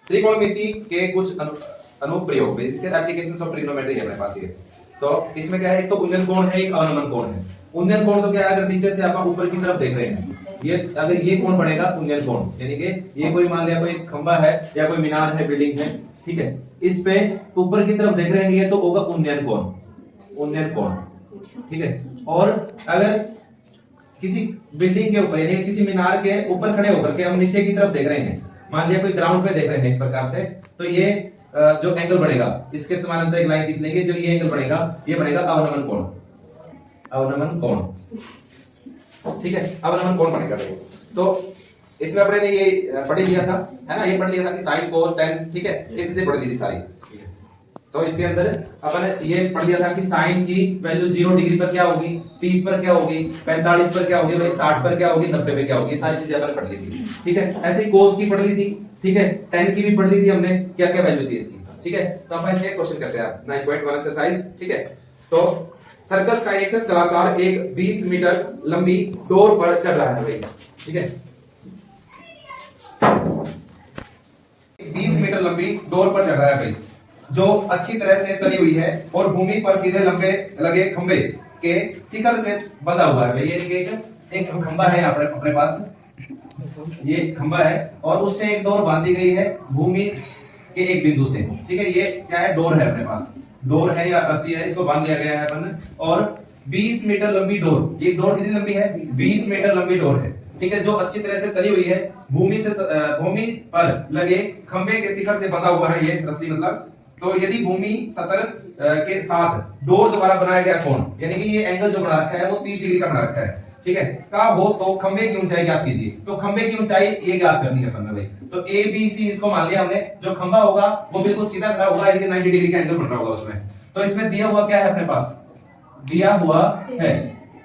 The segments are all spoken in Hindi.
त्रिकोणमिति के कुछ अनुप्रयोग, इसके एप्लीकेशंस ऑफ ट्रिग्नोमेट्री है अपने पास ये। तो इसमें क्या है, एक तो उन्नयन कोण है, एक अवनमन कोण है। उन्नयन कोण तो क्या है, अगर नीचे से आप ऊपर की तरफ देख रहे हैं, ये अगर ये कोण बनेगा उन्नयन कोण, यानी कि ये कोई मान लिया कोई खंबा है या कोई मीनार है, बिल्डिंग है, ठीक है, इस पे ऊपर की तरफ देख रहे हैं, ये तो होगा उन्नयन कोण, उन्नयन कोण, ठीक है। और अगर किसी बिल्डिंग के ऊपर यानी किसी मीनार के ऊपर खड़े होकर के हम नीचे की तरफ देख रहे हैं, मान लिया कोई ग्राउंड पे देख रहे हैं इस प्रकार से, तो ये जो एंगल बनेगा इसके समानांतर एक लाइन खींच लेंगे, जो ये एंगल बनेगा ये बनेगा अवनमन कोण, अवनमन कोण, ठीक है, अवनमन कोण बनेगा। तो इसमें अपने ने ये पढ़ लिया था, है ना, ये पढ़ लिया था कि sin cos tan, ठीक है, ये चीजें पढ़ ली थी सारी। तो इसके अंदर अपन ये पढ़ लिया था कि साइन की वैल्यू 0 डिग्री पर क्या होगी, 30 पर क्या होगी, 45 पर क्या होगी, भाई 60 पर क्या होगी, 90 पे क्या होगी, सारी चीजें अपन पढ़ ली थी, ठीक है। ऐसे ही cos की पढ़ ली थी, ठीक है, tan की भी पढ़ ली थी हमने, क्या क्या वैल्यू थी इसकी, ठीक है। तो अपन इसके क्वेश्चन करते हैं 9.1 एक्सरसाइज, ठीक है। तो सर्कस का एक कलाकार एक 20 मीटर लंबी डोर पर चढ़ रहा है भाई, ठीक है, 20 मीटर लंबी डोर पर चढ़ रहा है भाई, जो अच्छी तरह से तली हुई है और भूमि पर सीधे लंबे लगे खंबे के शिखर से बंधा हुआ है भाई। ये एक खंबा है यहाँ पर अपने पास, ये खंबा है और उससे एक डोर बांधी गई है भूमि के एक बिंदु से, ठीक है। ये क्या है, डोर है अपने पास, डोर है या रस्सी है, इसको बांध दिया गया है अपन, और 20 मीटर लंबी डोर, ये डोर कितनी लंबी है, 20 मीटर लंबी डोर है, ठीक है, जो अच्छी तरह से तली हुई है, भूमि पर लगे खंबे के शिखर से बंधा हुआ है ये रस्सी, मतलब तो यदि भूमि सतह के साथ डोर द्वारा बनाया गया कोण, यानी कि ये एंगल जो बना रखा है वो 30 डिग्री का बना रखा है, ठीक है, का हो तो खंबे की ऊंचाई ज्ञात कीजिए। तो खंबे की ऊंचाई ये ज्ञात करनी है अपन ने भाई। तो ए बी सी इसको मान लिया हमने, जो खंबा होगा वो बिल्कुल सीधा खड़ा होगा, यानी कि 90 डिग्री का एंगल बन रहा होगा उसमें। तो इसमें दिया हुआ क्या है अपने पास, दिया हुआ है,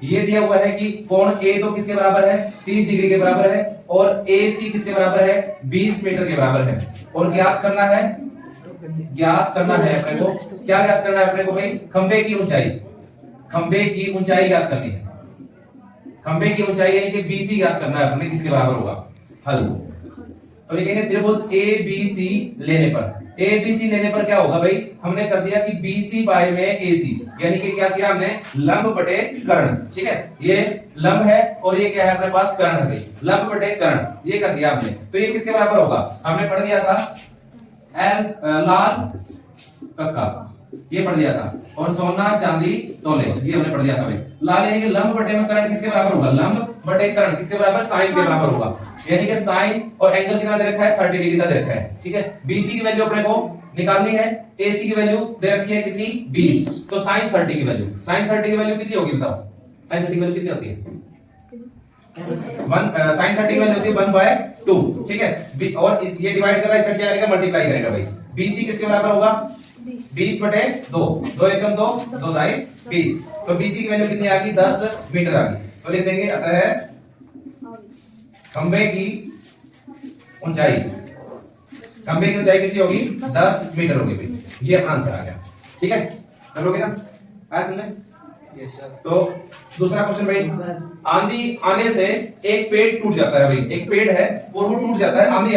ये दिया हुआ है कि कोण ए तो किसके बराबर है, 30 डिग्री के बराबर है, और ए सी किसके बराबर है, 20 मीटर के बराबर है, और ज्ञात करना है, ज्ञात करना है अपने को, क्या ज्ञात करना है अपने को भाई, खंबे की ऊंचाई, खंबे की ऊंचाई ज्ञात करनी है, खंबे की ऊंचाई यानी कि BC ज्ञात करना है अपने, किसके बराबर होगा, हल। तो लिखेंगे त्रिभुज ABC लेने पर, ABC लेने पर क्या होगा भाई, हमने कर दिया कि BC बाय में AC, यानी कि क्या किया हमने, लंब बटे कर्ण, ठीक है, ये लंब है और ये क्या है अपने पास, कर्ण है भाई, लंब बटे कर्ण, ये कर दिया हमने। तो ये किसके बराबर होगा, हमने पढ़ दिया था लाल कक्का, ये पढ़ दिया था, और सोना चांदी तोले, ये हमने पढ़ दिया था भाई। लाल यानी कि लंब बटे में कर्ण किसके बराबर होगा, लंब बटे कर्ण किसके बराबर, साइन के बराबर होगा, यानी कि साइन और एंगल कितना दे रखा है, 30 डिग्री का दे रखा है, ठीक है। BC की वैल्यू अपने को निकालनी है, AC की वैल्यू दे रखी है कितनी, 20, तो साइन 30 की वैल्यू, साइन 30 की वैल्यू कितनी होगी बताओ, साइन 30 की वैल्यू कितनी होती है, साइन 30 की वैल्यू होती है 1/2, ठीक है। और इस ये डिवाइड कर रहा है, इससे क्या आएगा, मल्टीप्लाई करेगा भाई। BC किसके बराबर होगा, 20 बटे 2, 2 एकम 2, 2 दाई 20, तो BC की वैल्यू कितनी आ गई, 10 मीटर आ गई। तो लिख देंगे अतः खंबे की ऊंचाई, खंबे की ऊंचाई कितनी होगी, 10 मीटर होगी भाई, ये अपना आंसर आ गया, ठीक है, कर लोगे ना, आया समझ में। तो दूसरा क्वेश्चन भाई, आंधी आने से एक पेड़ टूट जाता है भाई, एक पेड़ है वो टूट जाता है, आंधी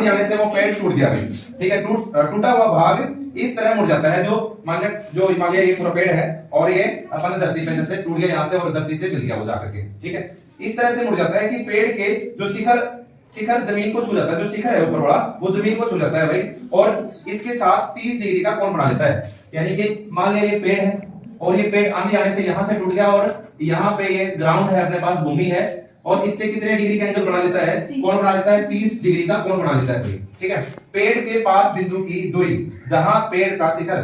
आने से वो पेड़ टूट गया भाई, ठीक है, टूटा हुआ भाग इस तरह मुड़ जाता है, जो मान लिया ये पूरा पेड़ है और ये अपन धरती पे जैसे टूट गया यहाँ से और धरती से मिल गया वो जाकर के, ठीक है, इस तरह से मुड़ जाता है कि पेड़ के जो शिखर जमीन को छू जाता है, जो शिखर है ऊपर वाला वो जमीन को छू जाता है भाई, और इसके साथ 30 डिग्री का कोण बना लेता है। यानी कि मान लिया ये पेड़ है और ये पेड़ आंधी आने से यहां से टूट गया, और यहाँ पे ये ग्राउंड है अपने पास, भूमि है, और इससे कितने डिग्री का एंगल बना लेता है, कोण बना लेता है, 30 डिग्री का कोण बना लेता है, ठीक है। पेड़ के पाद बिंदु की दूरी, जहां पेड़ का शिखर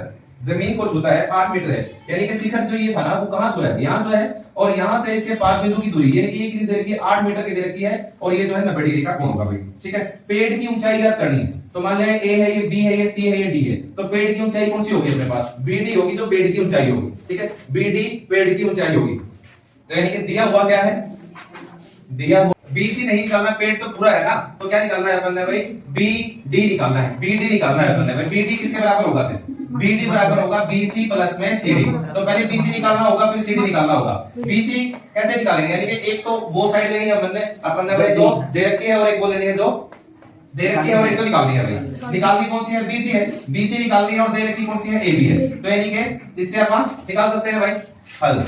जमीन को छूता है 8 मीटर है, यानी कि शिखर जो ये था ना वो कहां से है, यहां से है, और यहां से इसके पाद बिंदु की दूरी यानी कि ये कितनी दे रखी है, 8 मीटर की दे रखी है, और ये जो है 90 डिग्री का कोण होगा भाई, ठीक है। पेड़ की ऊंचाई ज्ञात करनी है, तो मान लिया A है, ये B है, ये C है, ये D है, तो पेड़ की ऊंचाई कौन सी होगी अपने पास, BD होगी, जो पेड़ की ऊंचाई होगी, ठीक है, BD पेड़ की ऊंचाई होगी। तो यानी कि दिया हुआ क्या है, दिया हुआ BC नहीं निकालना, पेड़ तो पूरा है ना, तो क्या निकालना है अपन ने भाई, BD निकालना है, BD निकालना है अपन ने भाई। BD किसके बराबर होगा, फिर BD बराबर होगा BC प्लस में CD, तो पहले BC निकालना होगा फिर CD निकालना होगा। BC कैसे निकालेंगे, यानी कि एक तो वो साइड लेनी है अपन ने भाई जो दे रखी है, और एक वो लेनी है जो दे रखी है और एक तो निकालनी है भाई। निकालनी कौन सी है? बीसी है। बीसी निकालनी है और दे रखी कौन सी है? एबी है। तो यानी कि इससे अपन निकाल सकते हैं भाई हल।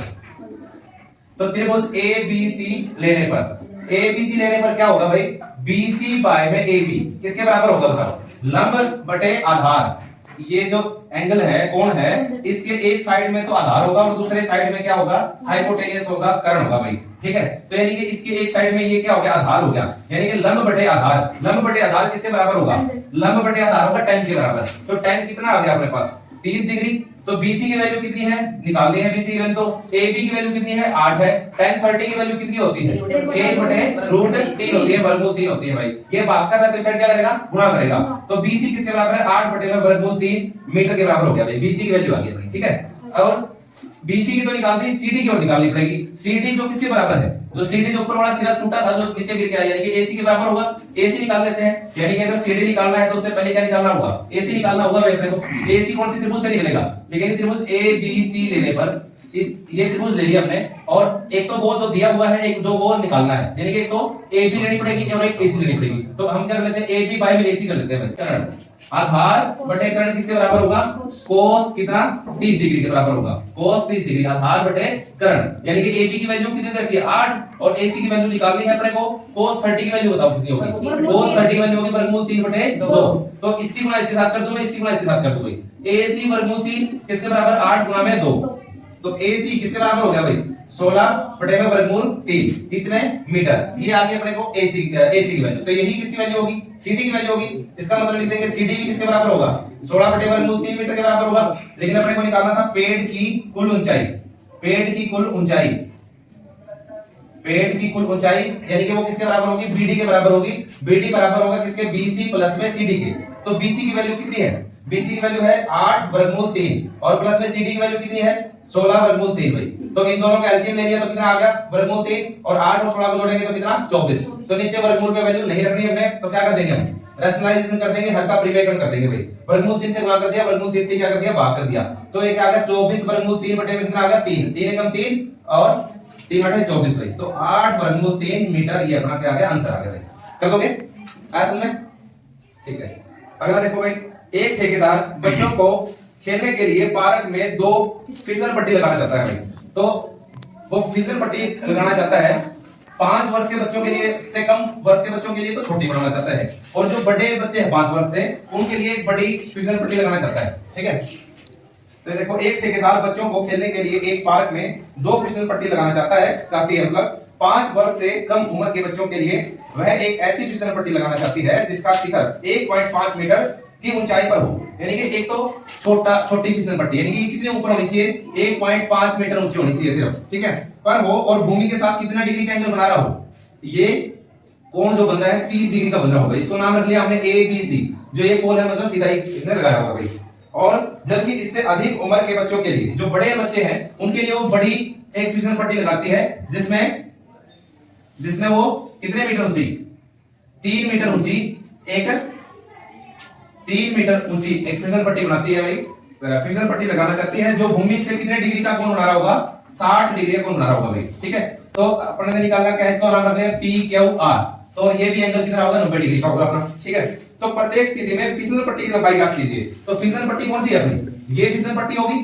तो त्रिभुज एबीसी लेने पर क्या होगा भाई? बीसी बाय में एबी किसके बराबर होगा बताओ? लंब बटे आधार। ये जो एंगल है, कोण है, इसके एक साइड में तो आधार होगा और दूसरे साइड में क्या होगा? हाइपोटेनियस होगा, कर्ण होगा भाई। ठीक है, तो यानी कि इसके एक साइड में ये क्या हो गया? आधार हो गया। यानी कि लंब बटे आधार। लंब बटे आधार किसके बराबर होगा? लंब बटे आधार होगा tan के बराबर। तो tan कितना आ गया अपने पास? 30 डिग्री। तो BC की वैल्यू कितनी है? निकालनी है BC की वैल्यू। तो AB की वैल्यू कितनी है? 8 है। tan 30 की वैल्यू कितनी होती है? 1/√3 होती है, वर्गमूल 3 होती है भाई। ये भाग का था तो इस साइड क्या करेगा? गुणा करेगा। तो BC किसके बराबर है? 8/√3 मीटर के बराबर हो गया भाई। BC की वैल्यू आ गई भाई। ठीक है, और BC की तो निकाल दी, CD की और निकालनी पड़ेगी। CD जो किसके बराबर है? जो CD जो ऊपर वाला सिरा टूटा था, जो नीचे गिर गया, यानी कि AC के बराबर होगा। AC निकाल लेते हैं। यानी कि अगर CD निकालना है तो उससे पहले क्या निकालना होगा? AC निकालना होगा भाई अपने को। AC कौन सी त्रिभुज से निकलेगा? देखिए त्रिभुज ABC लेने पर ये त्रिभुज ले लिया हमने, और एक तो वो जो दिया हुआ है, एक जो वो निकालना है, यानी कि एक तो AB लेनी पड़ेगी और एक AC लेनी पड़ेगी। तो हम क्या कर लेते हैं? AB बाय में AC कर लेते हैं भाई। कर्ण आधार बटे कर्ण किसके बराबर होगा? कोस कितना? 30 डिग्री के बराबर होगा। कोस 30 डिग्री आधार बटे कर्ण। यानी कि AB की वैल्यू कितनी रखी है? 8 और AC की वैल्यू निकालनी है अपने को। कोस 30 की वैल्यू बताओ कितनी होगी? कोस 30 की वैल्यू होगी वर्गमूल 3/2। तो इसकी गुणा इसके साथ कर दूं मैं, इसकी गुणा इसके साथ कर दूं भाई। AC वर्गमूल 3 किसके बराबर? 8 गुणा में 2। तो AC किसके बराबर हो गया भाई? 16 बटे में वर्गमूल 3 कितने मीटर? ये आ गई अपने को AC की वैल्यू। तो यही किसकी वैल्यू होगी? CD की वैल्यू होगी। इसका मतलब लिख देंगे CD भी किसके बराबर होगा? 16 बटे वर्गमूल 3 मीटर के बराबर होगा। लेकिन अपने को निकालना था पेड़ की कुल ऊंचाई। पेड़ की कुल ऊंचाई, पेड़ की कुल ऊंचाई यानी कि वो किसके बराबर होगी? BD के बराबर होगी। BD बराबर होगा किसके? BC प्लस में CD के। तो BC की वैल्यू कितनी है? BC की वैल्यू है 8 वर्गमूल 3 और प्लस में CD की वैल्यू कितनी है? 16 वर्गमूल 3 भाई। तो इन दोनों का एलसीएम ले लिया तो कितना आ गया? वर्गमूल 3 और 8 और 16 को जोड़ेंगे तो कितना? 24। तो नीचे वर्गमूल पे वैल्यू नहीं रखनी हमने, तो क्या कर देंगे हम? रैशनलाइजेशन कर देंगे, हर का परिमेयकरण कर देंगे भाई। वर्गमूल 3 से गुणा कर दिया, वर्गमूल 3 से क्या कर दिया? भाग कर दिया। तो ये क्या आ गया? 24 वर्गमूल 3 बटे में कितना आ गया? 3। 3 एकम 3 और 3 बटे 24 भाई। तो 8 वर्गमूल 3 मीटर ये अपना क्या आ गया? आंसर आ गया भाई। कर दोगे? आया समझ में? ठीक है। अगला देखो भाई, एक ठेकेदार बच्चों को खेलने के लिए पार्क में 2 फिसल पट्टी लगाना चाहता है भाई। तो वो फिसल पट्टी लगाना चाहता है 5 वर्ष के बच्चों के लिए, से कम वर्ष के बच्चों के लिए तो छोटी बनाना चाहता है, और जो बड़े बच्चे हैं 5 वर्ष से, उनके लिए एक बड़ी फिसल पट्टी लगाना चाहता है। ठीक है, तो देखो एक ठेकेदार बच्चों को खेलने के लिए एक पार्क में 2 फिसल पट्टी लगाना चाहती है मतलब 5 वर्ष से कम उम्र के बच्चों के लिए वह एक ऐसी फिसल पट्टी लगाना चाहती है जिसका शिखर 1.5 मीटर की ऊंचाई पर हो। यानी कि एक तो छोटी फिसल पट्टी, यानी कि कितने ऊपर होनी चाहिए? 1.5 मीटर ऊंची होनी चाहिए सिर्फ। ठीक है, पर हो और भूमि के साथ कितना डिग्री का एंगल बना रहा हो? ये कोण जो बन रहा है 30 डिग्री का बन रहा होगा। इसको नाम रख लिया हमने ABC। जो ये पोल है मतलब सीधा ही इसने लगाया होगा भाई। और जबकि इससे अधिक उम्र के बच्चों के लिए, जो बड़े बच्चे हैं, उनके लिए वो बड़ी एक फिसल पट्टी लगाती है जिसमें वो कितने मीटर ऊंची? 3 मीटर ऊंची एक 3 मीटर ऊंची एक फिसल पट्टी बनाती है भाई। फिसल पट्टी लगाना चाहती है जो भूमि से कितने डिग्री का कोण बना रहा होगा? 60 डिग्री का कोण बना रहा होगा भाई। ठीक है, तो अपने ने निकालना क्या है? इसको नाम रख लिया PQR। तो ये भी एंगल कितना होगा? 90 डिग्री का होगा अपना। ठीक है, तो प्रत्येक स्थिति में फिसल पट्टी की लंबाई ज्ञात कीजिए। तो फिसल पट्टी कौन सी है अपनी? ये फिसल पट्टी होगी,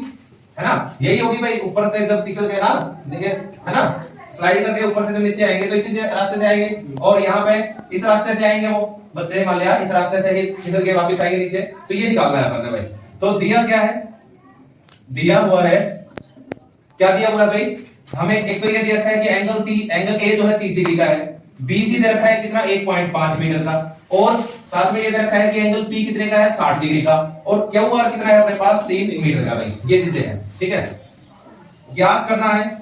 है ना? यही होगी भाई। ऊपर से जब फिसल गए ना, देखिए, है ना, स्लाइड करके ऊपर से जब नीचे आएंगे तो इसी रास्ते से आएंगे, और यहाँ पे इस रास्ते से आएंगे वो बच्चे, मान लिया इस रास्ते से ही फिसल के वापस आएंगे नीचे। तो ये निकालना है अपन ने भाई। तो दिया क्या है? दिया हुआ है, क्या दिया हुआ है भाई? हमें एक तो ये दिया रखा है कि एंगल A जो है 30 डिग्री का है, BC दे रखा है कितना? 1.5 मीटर का, और साथ में ये दे रखा है कि एंगल P कितने का है? 60 डिग्री का, और QR कितना है अपने पास? 3 मीटर का भाई। ये चीजें हैं। ठीक है, ज्ञात करना है,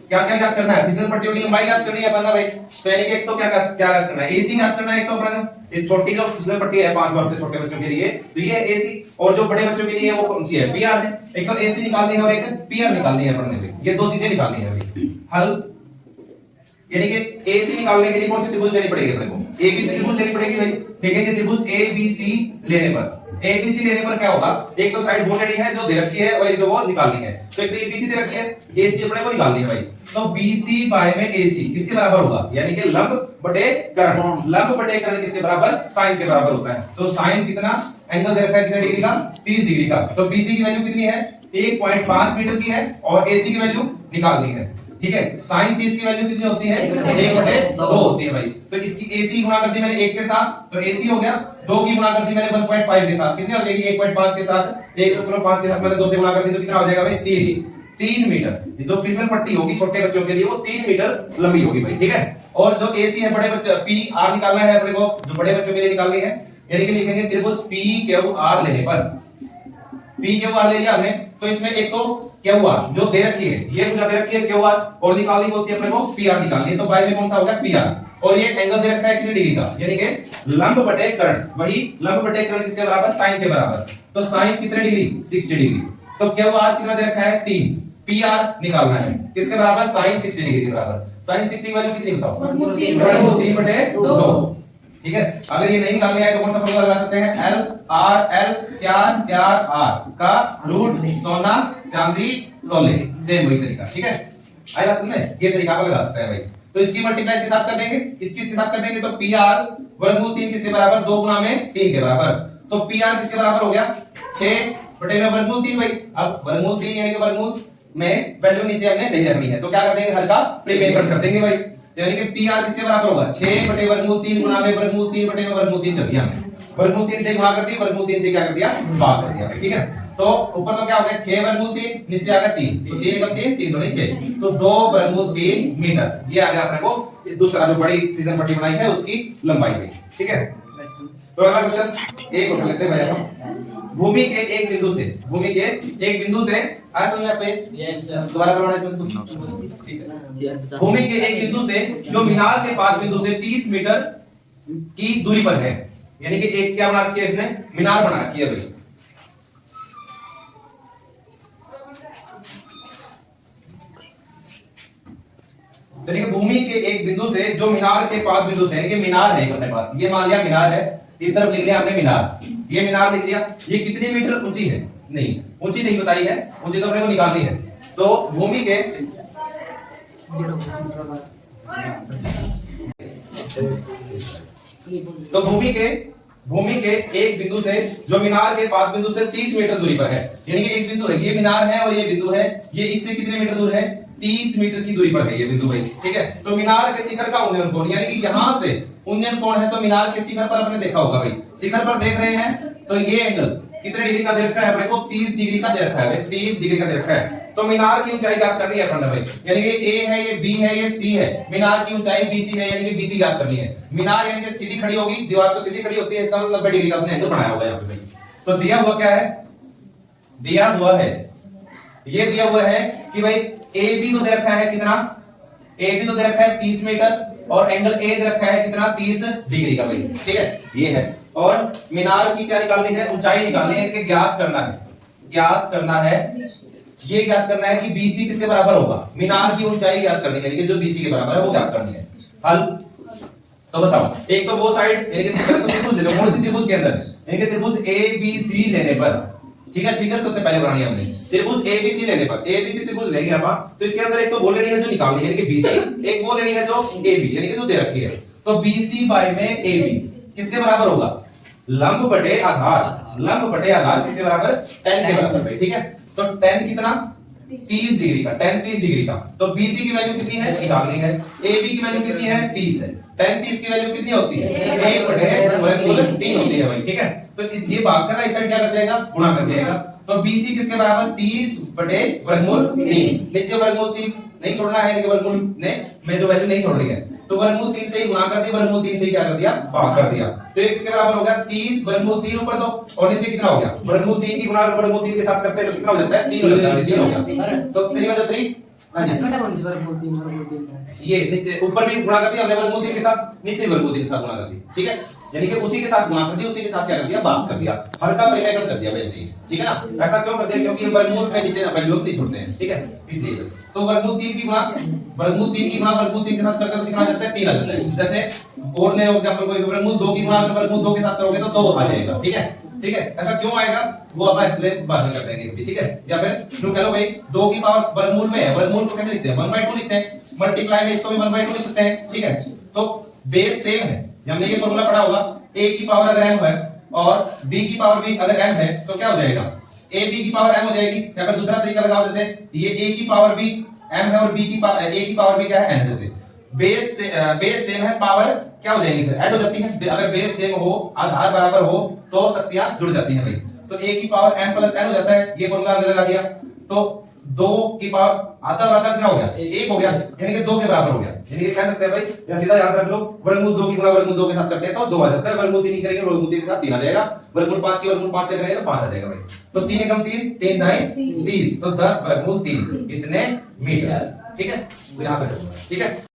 क्या क्या ज्ञात करना है? फिसल पट्टियों की लंबाई ज्ञात करनी है अपना भाई। तो यानी कि एक तो क्या ज्ञात करना है? AC ज्ञात करना है एक तो अपना। ये छोटी जो फिसल पट्टी है 5 वर्ष से छोटे बच्चों के लिए, तो ये है AC, और जो बड़े बच्चों के लिए वो कौन सी है? PR है। एक तो AC निकालनी है और एक PR निकालनी है अपने भाई। ये 2 चीजें निकालनी है भाई। हल यानी कि AC निकालने के लिए कौन सी त्रिभुज लेनी पड़ेगी अपने को? एबीसी त्रिभुज लेनी पड़ेगी भाई, ठीक है। ये त्रिभुज एबीसी लेने पर, एबीसी लेने पर क्या होगा, एक तो साइड बोलेडी है जो दे रखी है और एक जो वो निकालनी है। तो एक तो एबीसी दे रखी है, एसी अपने को निकालनी है भाई। तो बीसी बाय में एसी किसके बराबर होगा, यानी कि लंब बटे कर्ण। लंब बटे कर्ण किसके बराबर, साइन के बराबर होता है। तो साइन कितना, एंगल दे रखा है कितने डिग्री का, 30 डिग्री का। तो बीसी की वैल्यू कितनी है, 1.5 मीटर की है और एसी की वैल्यू निकालनी है, ठीक है। साइन 30 की वैल्यू कितनी होती है, 1/2 होती है भाई। तो इसकी AC गुणा कर दी मैंने 1 के साथ, तो AC हो गया। 2 की गुणा कर दी मैंने 1.5 के साथ, कितनी हो जाएगी 1.5 के साथ, 1.5 के साथ मैंने 2 से गुणा कर दी तो कितना हो जाएगा भाई 3 मीटर। ये जो फिसल पट्टी होगी छोटे बच्चों के लिए वो 3 मीटर लंबी होगी भाई, ठीक है। और जो AC है बड़े बच्चे PR निकालना है अपने को, जो बड़े बच्चों के लिए निकालनी है, यानी कि लिखेंगे त्रिभुज PQR लेने पर, PQR ले लिया हमने। तो इसमें एक तो QR जो दे रखी है, ये मुझे दे रखी है QR, और निकालनी कौन सी अपने को, PR निकालनी है। तो बाय में कौन सा होगा PR, और ये एंगल दे रखा है कितने डिग्री का, यानी कि लंब बटे कर्ण। वही लंब बटे कर्ण किसके बराबर, साइन के बराबर। तो साइन कितने डिग्री, 60 डिग्री। तो QR कितना दे रखा है 3, PR निकालना है किसके बराबर, साइन 60 डिग्री के बराबर। साइन 60 की वैल्यू कितनी बताओ, 3/2, ठीक है। अगर ये नहीं निकालने आए तो कौन सा फॉर्मूला लगा सकते हैं, L R L 4 R का रूट सोना चांदी तोले, सेम वही तरीका, ठीक है। आई बात समझ में, ये तरीका आप लगा सकते हैं भाई। तो इसकी मल्टीप्लाई इसके साथ कर देंगे, इसके साथ कर देंगे तो PR वर्गमूल 3 किसके बराबर, 2 गुना में 3 के बराबर। तो PR किसके बराबर हो गया, 6 में वर्गमूल 3 भाई। अब वर्गमूल 3 यानी कि वर्गमूल में वैल्यू नीचे हमने नहीं रखनी है, तो क्या कर देंगे, हर का प्रीपेमेंट कर देंगे भाई। यानी कि PR किसके बराबर होगा, 6/वर्गमूल 3 गुना में वर्गमूल 3/वर्गमूल 3 कर दिया हमने। वर्गमूल 3 से गुणा कर दी, वर्गमूल 3 से क्या कर दिया, भाग कर दिया, ठीक है। तो ऊपर तो क्या हो गया 6/3, नीचे आ गया 3, तो 3 एकम 3, 3 दूनी 6, तो 2/3 मीटर। ये आ गया अपने को दूसरा जो बड़ी फिसल पट्टी बनाई है उसकी लंबाई में, ठीक है। तो अगला क्वेश्चन एक उठा लेते हैं भाई हम। भूमि के एक बिंदु से, भूमि के एक बिंदु से, आ समझ आपको, यस सर, दोबारा करवाना है इसमें, ठीक है। भूमि के एक बिंदु से जो मीनार के पास बिंदु से 30 मीटर की दूरी पर है, यानी कि एक क्या बना रखी है इसने, मीनार बना रखी है भाई। यानी कि भूमि के एक बिंदु से जो मीनार के पास बिंदु से, यानी कि मीनार है अपने पास, ये मान लिया मीनार है, इस तरफ लिख लिया हमने मीनार, ये मीनार लिख लिया। ये कितनी मीटर ऊंची है, नहीं ऊंची नहीं बताई है, ऊंची तो अपने को निकालनी है। तो भूमि के भूमि के एक बिंदु से जो मीनार के पास बिंदु से 30 मीटर दूरी पर है, यानी कि एक बिंदु है, ये मीनार है और ये बिंदु है, ये इससे कितने मीटर दूर है, 30 मीटर की दूरी पर है ये बिंदु भाई, ठीक है। तो मीनार के शिखर का उन्नयन कोण, यानी कि यहां से उन्नयन कोण है, तो मीनार के शिखर पर आपने देखा होगा भाई, शिखर पर देख रहे हैं तो ये एंगल कितने डिग्री का दे रखा है अपने को, 30 डिग्री का दे रखा है भाई, 30 डिग्री का दे रखा है। तो मीनार की ऊंचाई ज्ञात करनी है अपने भाई, यानी कि A है, ये B है, ये C है, मीनार की ऊंचाई BC है, यानी कि BC ज्ञात करनी है। मीनार यानी कि सीधी खड़ी होगी, दीवार तो सीधी खड़ी होती है, इसका मतलब 90 डिग्री का उसने एंगल बनाया होगा यहाँ पे भाई। तो दिया हुआ क्या है, दिया हुआ है, ये दिया हुआ है कि भाई AB तो दे रखा है कितना, AB तो दे रखा है 30 मीटर और एंगल A दे रखा है कितना, 30 डिग्री का भाई, ठीक है, ये है। और मीनार की क्या निकालनी है, ऊंचाई निकालनी है, कि ज्ञात करना है, ज्ञात करना है, ये ज्ञात करना है कि BC किसके बराबर होगा, मीनार की ऊंचाई ज्ञात करनी है, यानी कि जो BC के बराबर है वो ज्ञात करनी है। हल तो बताओ, एक तो वो साइड यानी कि त्रिभुज ले लो, कौन सी त्रिभुज के अंदर, यानी कि त्रिभुज ABC लेने पर, ठीक है, फिगर सबसे पहले बनानी है हमने, त्रिभुज ABC लेने पर, ABC त्रिभुज लेंगे अपन, तो इसके अंदर एक तो वो लेनी है जो निकालनी है यानी कि BC, एक वो लेनी है जो AB यानी कि जो दे रखी है। तो BC बाय में AB किसके बराबर होगा, लंब बटे आधार, लंब बटे आधार किसके बराबर, 10 के बराबर भाई, ठीक है। तो 10 कितना, 30 डिग्री का, 10 30 डिग्री का। तो BC की वैल्यू कितनी है निकालनी है, AB की वैल्यू कितनी है 30 है, 10 30 की वैल्यू कितनी होती है, 1/3 होती है भाई, ठीक है। तो इस ये भाग करना, इस साइड क्या कर जाएगा, गुणा कर जाएगा। तो BC किसके बराबर, 30/3, नीचे वर्गमूल 3 नहीं छोड़ना है, लेकिन वर्गमूल में जो वैल्यू नहीं छोड़ रही है, तो वर्गमूल 3 से ही गुणा कर दिया, वर्गमूल 3 से ही क्या कर दिया, भाग कर दिया। तो ये किसके बराबर हो गया, 30/3 ऊपर दो और नीचे कितना हो गया, वर्गमूल 3 की गुणा अगर वर्गमूल 3 के साथ करते हैं तो कितना हो जाता है, 3 हो जाता है, 3 हो गया। तो 3/3, हां जी, ये नीचे ऊपर भी गुणा कर दिया हमने वर्गमूल 3 के साथ, नीचे वर्गमूल 3 के साथ गुणा कर दिया, ठीक है। यानी कि उसी के साथ गुणा कर दिया, उसी के साथ क्या कर दिया, भाग कर दिया, हर का परिमेय कर दिया भाई, ठीक है ना। ऐसा क्यों कर दिया, क्योंकि वर्गमूल में नीचे वैल्यू नहीं छोड़ते हैं, ठीक है, इसलिए। तो वर्गमूल 3 की गुणा वर्गमूल 3 की गुणा वर्गमूल 3 के साथ करके तो कितना आ जाता है, 3 आ जाता है। जैसे और ले एग्जांपल कोई वर्गमूल 2 की गुणा अगर वर्गमूल 2 के साथ करोगे तो 2 आ जाएगा, ठीक है, ठीक है। ऐसा क्यों आएगा वो आप एक्सप्लेन बाद में कर देंगे कभी, ठीक है। या फिर यूं कह लो भाई 2 की पावर वर्गमूल में है, वर्गमूल को कैसे लिखते हैं, 1/2 लिखते हैं, मल्टीप्लाई में इसको भी 1/2 लिख सकते हैं, ठीक है। तो बेस सेम है, हमने ये फॉर्मूला पढ़ा होगा, a की पावर अगर m है और b की पावर भी अगर m है तो क्या हो जाएगा, a b की पावर m हो जाएगी। या फिर दूसरा तरीका लगाओ, जैसे ये a की पावर भी m है और b की पावर a की पावर भी क्या है n, जैसे बेस सेम है, पावर क्या हो जाएगी फिर ऐड हो जाती है। अगर बेस सेम हो, आधार बराबर हो तो शक्तियां जुड़ जाती हैं भाई। तो a की पावर m प्लस n हो जाता है, ये फॉर्मूला हमने लगा दिया। तो 2 की पावर आता और आता कितना हो गया, 1 हो गया, यानी कि 2 के बराबर हो गया। यानी कि कह सकते हैं भाई, या सीधा याद रख लो, वर्गमूल 2 की गुणा वर्गमूल 2 के साथ करते हैं तो 2 आ जाता है, वर्गमूल 3 करेंगे वर्गमूल 3 के साथ 3 आ जाएगा, वर्गमूल 5 की वर्गमूल 5 से करेंगे तो 5 आ जाएगा भाई। तो 3 एकम 3, 3 दाएं 30, तो 10 वर्गमूल 3 इतने मीटर, ठीक है। यहां से ठीक है।